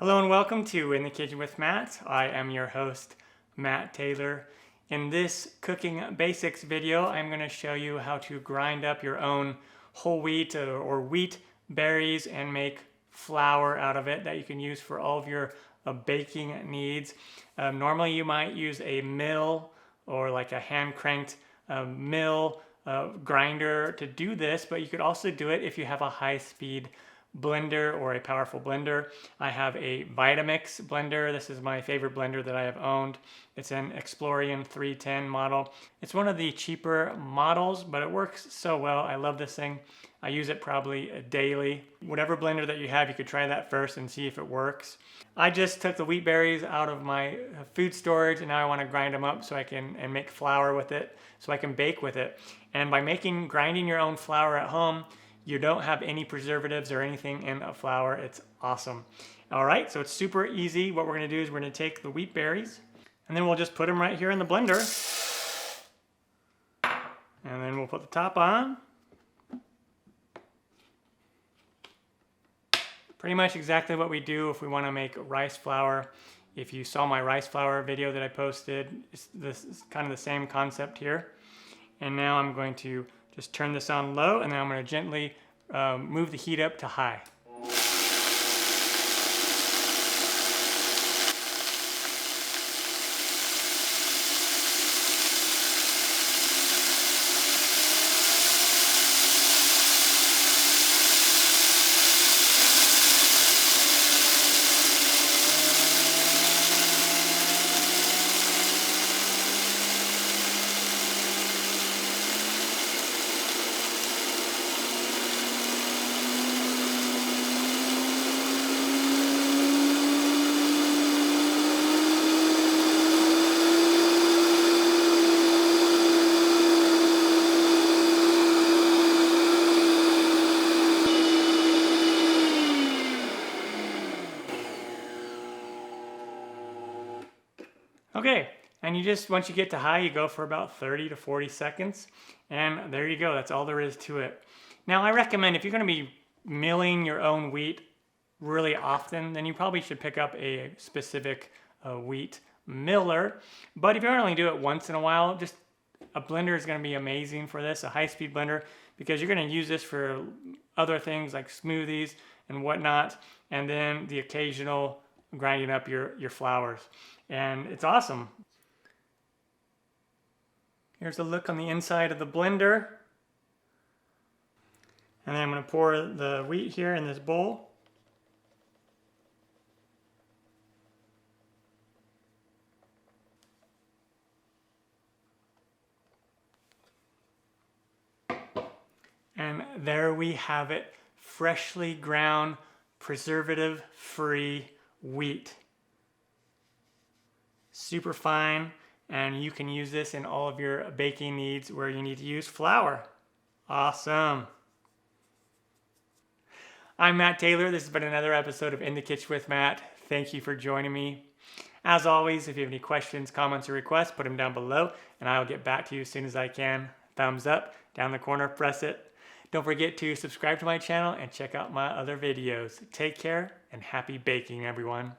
Hello and welcome to In the Kitchen with Matt. I am your host, Matt Taylor. In this cooking basics video, I'm going to show you how to grind up your own whole wheat or wheat berries and make flour out of it that you can use for all of your baking needs. Normally you might use a mill or like a hand cranked mill grinder to do this, but you could also do it if you have a high-speed blender or a powerful blender. I have a Vitamix blender. This is my favorite blender that I have owned. It's an Explorian 310 model. It's one of the cheaper models, but it works so well. I love this thing. I use it probably daily. Whatever blender that you have, you could try that first and see if it works. I just took the Wheatberries out of my food storage and now I want to grind them up so I can make flour with it so I can bake with it. And by grinding your own flour at home, you don't have any preservatives or anything in a flour. It's awesome. All right, so it's super easy. What we're gonna do is we're gonna take the wheat berries and then we'll just put them right here in the blender. And then we'll put the top on. Pretty much exactly what we do if we wanna make rice flour. If you saw my rice flour video that I posted, this is kind of the same concept here. And now I'm going to just turn this on low, and then I'm going to gently move the heat up to high. Okay, and once you get to high, you go for about 30 to 40 seconds, and there you go. That's all there is to it. Now, I recommend if you're going to be milling your own wheat really often, then you probably should pick up a specific wheat miller. But if you only do it once in a while, just a blender is going to be amazing for this, a high-speed blender, because you're going to use this for other things like smoothies and whatnot, and then the occasional grinding up your flours. And it's awesome. Here's a look on the inside of the blender. And then I'm going to pour the wheat here in this bowl. And there we have it, freshly ground, preservative-free wheat. Super fine, and you can use this in all of your baking needs where you need to use flour. Awesome. I'm Matt Taylor. This has been another episode of In the Kitchen with Matt. Thank you for joining me. As always, if you have any questions, comments, or requests, put them down below, and I'll get back to you as soon as I can. Thumbs up, down the corner, press it. Don't forget to subscribe to my channel and check out my other videos. Take care and happy baking, everyone.